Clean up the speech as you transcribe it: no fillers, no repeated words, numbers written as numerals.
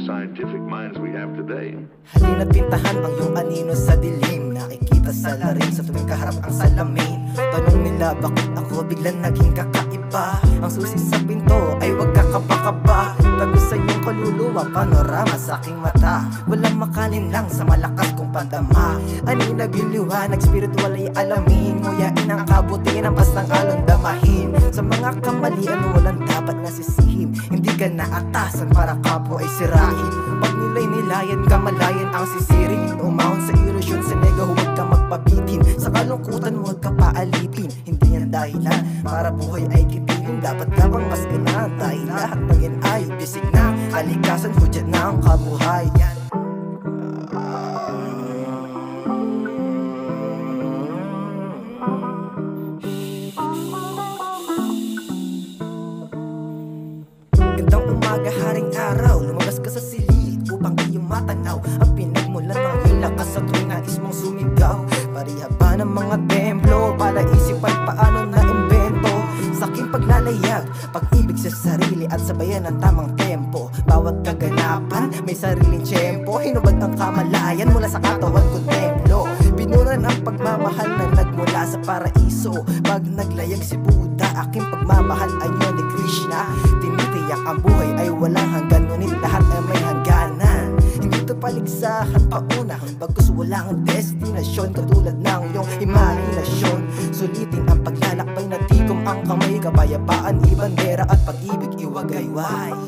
scientific minds we have today. Halina't pintahan ang iyong anino sa dilim. Nakikita sa larin sa tuwing kaharap ang salamin. Tanong nila bakit ako biglang naging kakaiba. Ang susi sa pinto ay wag kakaba-kaba. Tago sa iyong kaluluwa, panorama sa aking mata. Walang makanin lang sa malakas kong pandama. Anina biliwanag, spiritual ay alamin. Nguyain ang kabutihan, ang pastang alon damahin. Sa mga kamalian walang dapat nasisihim. Hindi ka naatasan para kapo ay sirain. Pag nila'y nilayan, kamalayan ang sisirin. Umahon sa ilusyon, sa nega huwag ka magpabitin. Sa kalungkutan huwag ka paalipin. Hindi yan dahilan para buhay ay kitilin. Dapat ka bang mas ganahan dahil lahat maging ay bisig na. Kalikasan hudyat na ang kabuhayan. Gandang umaga, haring araw, lumabas ka sa silid upang iyong matanaw ang pinagmulan ng iyong lakas sa tuwing nais mong sumigaw. Pariha ba ng mga templo para isipan paano na imbento sa aking paglalayag, pag-ibig sa sarili at sabayan ng tamang tempo. Bawat kaganapan may sariling tiyempo. Hinubad ang kamalayan mula sa katawan kong templo. Binuran ang pagmamahal na nagmula sa paraiso. Pag naglayag si Buddha, aking pagmamahal anyo ni Krishna. Tinitiyak ang buhay ay walang hanggan, ngunit lahat ay may hangganan. Hindi to paligsahan pauna, bagkus walang destinasyon. Katulad ng iyong imahinasyon, sulitin ang paglalakbay na tikom ang kamay. Kapayapaan, ibandera at pag-ibig iwagayway.